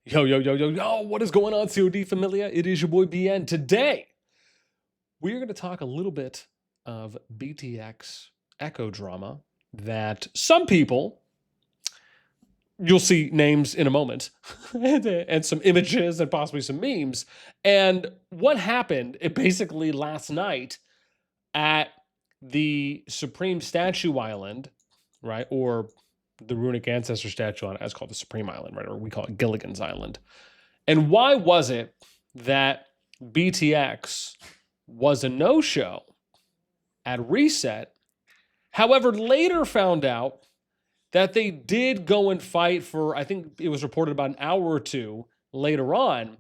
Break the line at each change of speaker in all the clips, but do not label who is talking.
Yo, what is going on, COD Familia? It is your boy BN. Today, we're going to talk a little bit of BTX echo drama that some people, you'll see names in a moment, and some images and possibly some memes. And what happened, basically last night at the Supreme Statue Island, right? Or the runic ancestor statue on it, as called the Supreme Island, right? Or we call it Gilligan's Island. And why was it that BTX was a no-show at Reset? However, later found out that they did go and fight for, I think it was reported about an hour or two later on.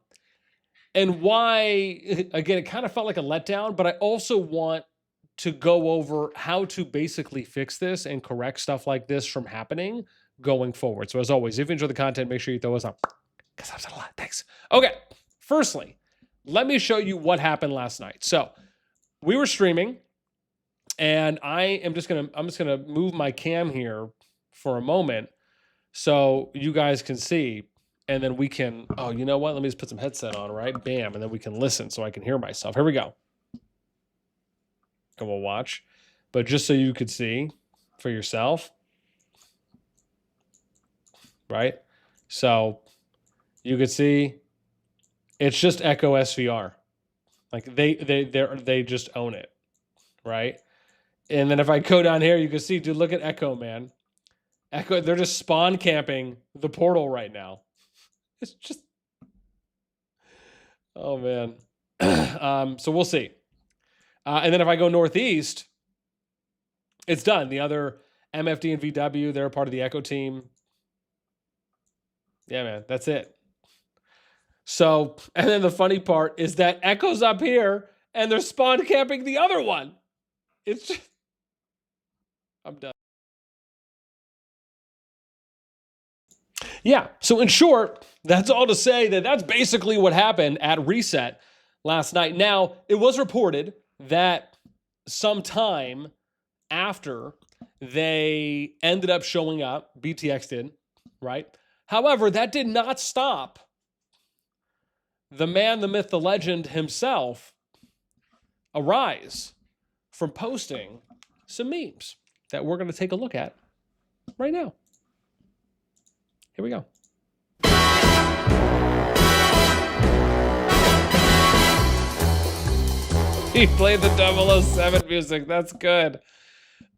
And why, again, it kind of felt like a letdown, but I also want to go over how to basically fix this and correct stuff like this from happening going forward. So as always, if you enjoy the content, make sure you throw us up, because I've said a lot. Thanks. Okay, firstly, let me show you what happened last night. So we were streaming, and I'm just gonna move my cam here for a moment so you guys can see, and then we can, oh, you know what? Let me just put some headset on, right? Bam, and then we can listen so I can hear myself. Here we go. And we'll watch, but just so you could see for yourself, right? So you could see it's just Echo SVR. Like they just own it, right? And then if I go down here, you can see, dude, look at Echo, man. Echo, they're just spawn camping the portal right now. It's just, oh man. So we'll see. And then if I go northeast, it's done. The other MFD and VW, they're part of the Echo team. Yeah, man, that's it. So, and then the funny part is that Echo's up here and they're spawn camping the other one. It's just, I'm done. Yeah, so in short, that's all to say that that's basically what happened at Reset last night. Now, it was reported that sometime after they ended up showing up, BTX did, right? However, that did not stop the man, the myth, the legend himself, Arise, from posting some memes that we're going to take a look at right now. Here we go. He played the 007 music. That's good.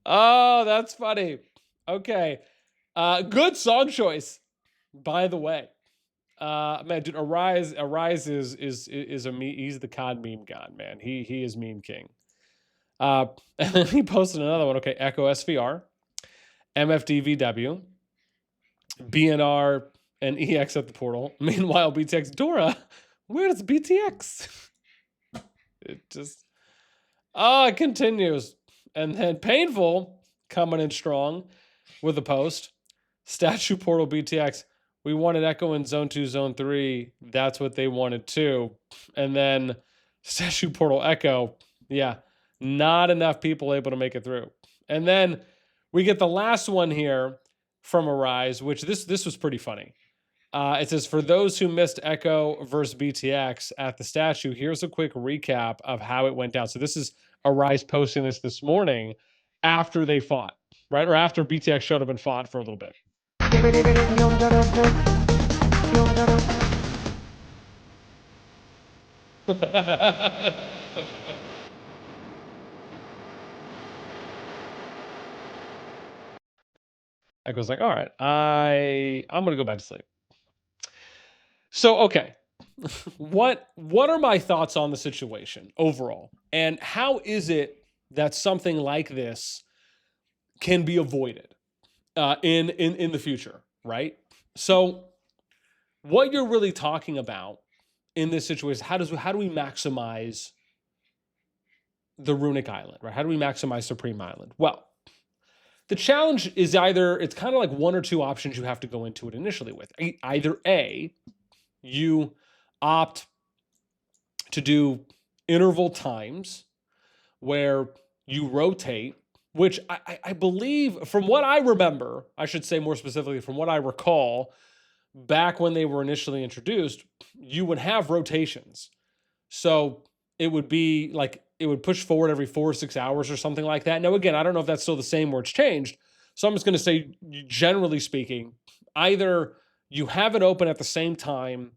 Oh, that's funny. Okay. Good song choice, by the way. Man, dude, Arise is a meme. He's the COD meme god, man. He is meme king. And then he posted another one. Okay, Echo SVR, MFDVW, BNR, and EX at the portal. Meanwhile, BTX Dora, where does BTX? It just, it continues. And then Painful coming in strong with a post. Statue Portal BTX. We wanted Echo in Zone 2, Zone 3. That's what they wanted too. And then Statue Portal Echo. Yeah, not enough people able to make it through. And then we get the last one here from Arise, which this was pretty funny. It says, for those who missed Echo versus BTX at the statue, here's a quick recap of how it went down. So this is Arise posting this morning after they fought, right? Or after BTX showed up and fought for a little bit. Echo's like, all right, I'm gonna go back to sleep. So, okay, what are my thoughts on the situation overall, and how is it that something like this can be avoided in the future, right? So, what you're really talking about in this situation, how do we maximize the Runic Island, right? How do we maximize Supreme Island? Well, the challenge is it's kind of like one or two options you have to go into it initially with. Either A, you opt to do interval times where you rotate, which I believe, from what I remember, I should say more specifically, from what I recall, back when they were initially introduced, you would have rotations. So it would be like, it would push forward every 4 or 6 hours or something like that. Now, again, I don't know if that's still the same or it's changed. So I'm just going to say, generally speaking, either you have it open at the same time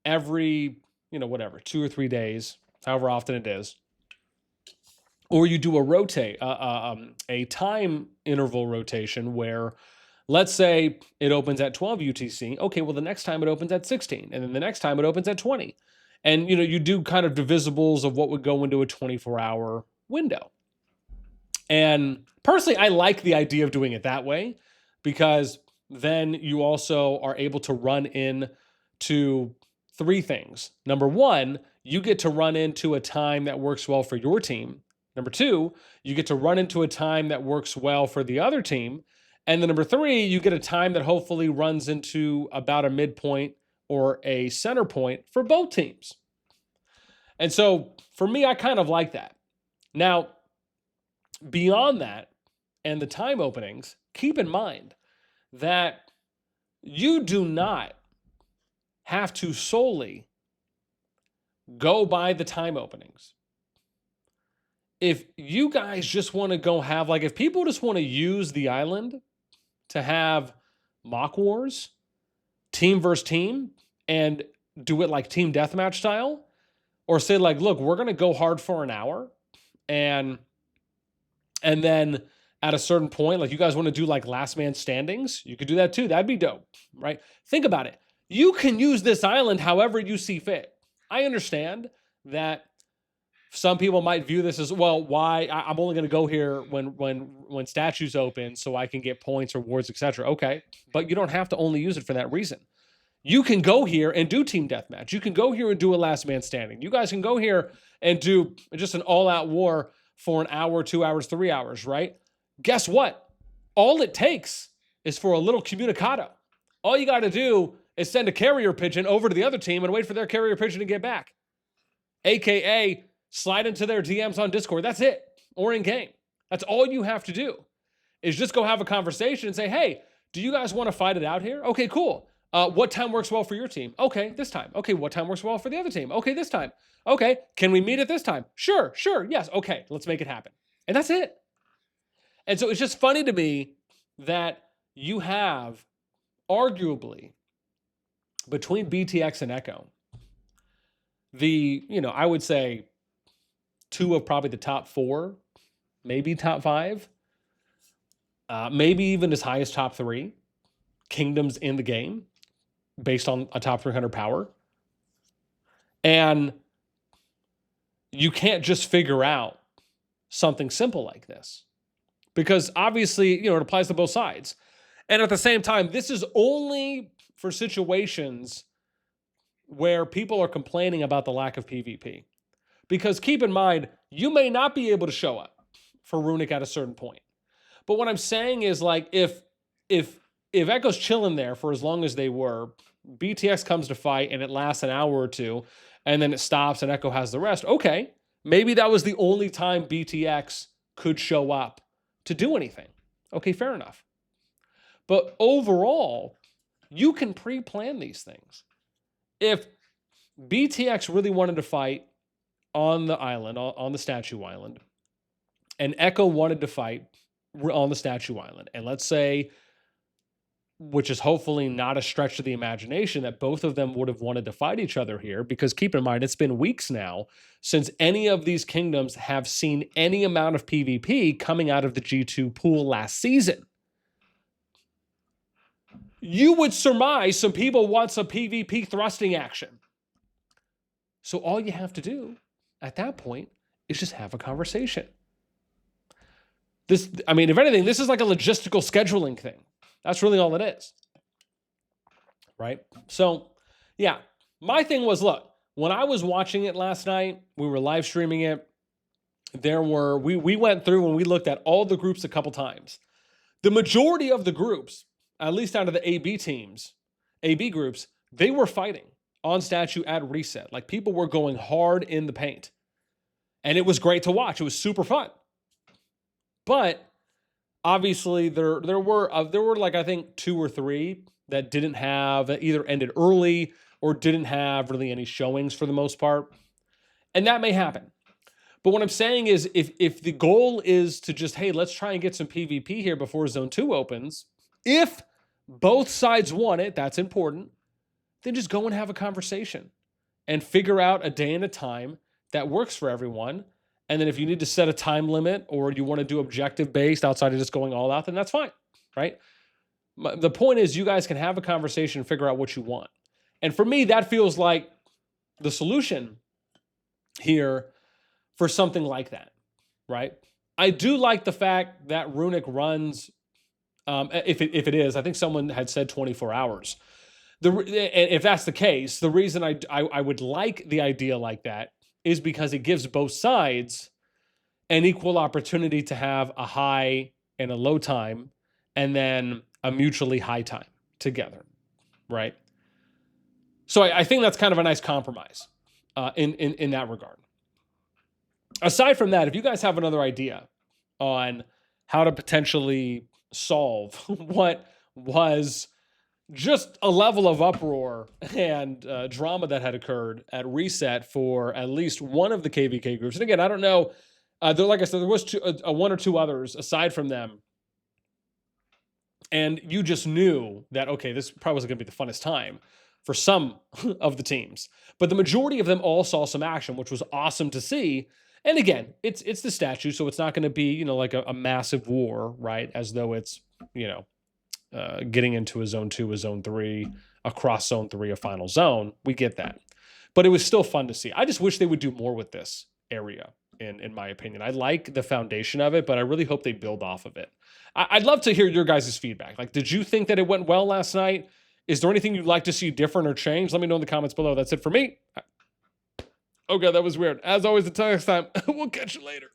every, whatever, 2 or 3 days, however often it is, or you do a time interval rotation where, let's say it opens at 12 UTC. Okay, well, the next time it opens at 16, and then the next time it opens at 20. And, you do kind of divisibles of what would go into a 24-hour window. And personally, I like the idea of doing it that way, because then you also are able to run into 3 things. Number 1, you get to run into a time that works well for your team. Number 2, you get to run into a time that works well for the other team. And then number 3, you get a time that hopefully runs into about a midpoint or a center point for both teams. And so for me, I kind of like that. Now, beyond that and the time openings, keep in mind that you do not have to solely go by the time openings. If you guys just want to go have, like, if people just want to use the island to have mock wars, team versus team, and do it like team deathmatch style, or say like, look, we're going to go hard for an hour, and then at a certain point, like, you guys want to do like last man standings, you could do that too. That'd be dope, right? Think about it. You can use this island however you see fit. I understand that some people might view this as, well, why? I'm only going to go here when statues open so I can get points, rewards, etc. Okay, but you don't have to only use it for that reason. You can go here and do team deathmatch. You can go here and do a last man standing. You guys can go here and do just an all-out war for an hour, 2 hours, 3 hours, right? Guess what? All it takes is for a little communicado. All you got to do is send a carrier pigeon over to the other team and wait for their carrier pigeon to get back. AKA slide into their DMs on Discord. That's it. Or in game. That's all you have to do, is just go have a conversation and say, hey, do you guys want to fight it out here? Okay, cool. What time works well for your team? Okay, this time. Okay, what time works well for the other team? Okay, this time. Okay, can we meet at this time? Sure, yes. Okay, let's make it happen. And that's it. And so it's just funny to me that you have, arguably, between BTX and Echo, I would say 2 of probably the top 4, maybe top 5, maybe even as high as top 3 kingdoms in the game based on a top 300 power. And you can't just figure out something simple like this, because obviously, it applies to both sides. And at the same time, this is only for situations where people are complaining about the lack of PvP. Because keep in mind, you may not be able to show up for runic at a certain point. But what I'm saying is, like, if Echo's chilling there for as long as they were, BTX comes to fight and it lasts an hour or 2, and then it stops and Echo has the rest. Okay, maybe that was the only time BTX could show up to do anything. Okay, fair enough. But overall, you can pre-plan these things. If BTX really wanted to fight on the island, on the statue island, and Echo wanted to fight on the statue island, and let's say, which is hopefully not a stretch of the imagination, that both of them would have wanted to fight each other here, because keep in mind, it's been weeks now since any of these kingdoms have seen any amount of PvP coming out of the G2 pool last season. You would surmise some people want some PvP thrusting action. So all you have to do at that point is just have a conversation. If anything, this is like a logistical scheduling thing. That's really all it is. Right? So, yeah. My thing was, look, when I was watching it last night, we were live streaming it. We went through and we looked at all the groups a couple times. The majority of the groups, at least out of the AB groups, they were fighting on statue at reset. Like, people were going hard in the paint. And it was great to watch. It was super fun. But obviously there were like, I think 2 or 3 that didn't have, that either ended early or didn't have really any showings for the most part. And that may happen. But what I'm saying is if the goal is to just, hey, let's try and get some PvP here before Zone 2 opens, if both sides want it, that's important, then just go and have a conversation and figure out a day and a time that works for everyone. And then if you need to set a time limit or you want to do objective based outside of just going all out, then that's fine, right? The point is you guys can have a conversation and figure out what you want. And for me, that feels like the solution here for something like that, right? I do like the fact that runic runs, if it is, I think someone had said 24 hours. If that's the case, the reason I would like the idea like that is because it gives both sides an equal opportunity to have a high and a low time and then a mutually high time together, right? So I think that's kind of a nice compromise in that regard. Aside from that, if you guys have another idea on how to potentially solve what was just a level of uproar and drama that had occurred at Reset for at least one of the KVK groups. And again, I don't know. Like I said, there was one or two others aside from them. And you just knew that, okay, this probably wasn't going to be the funnest time for some of the teams. But the majority of them all saw some action, which was awesome to see. And again, it's the statue, so it's not going to be, like a massive war, right? As though it's, getting into a Zone 2, a Zone 3, across Zone 3, a final zone. We get that. But it was still fun to see. I just wish they would do more with this area, in my opinion. I like the foundation of it, but I really hope they build off of it. I'd love to hear your guys' feedback. Like, did you think that it went well last night? Is there anything you'd like to see different or change? Let me know in the comments below. That's it for me. Okay, that was weird. As always, until next time, we'll catch you later.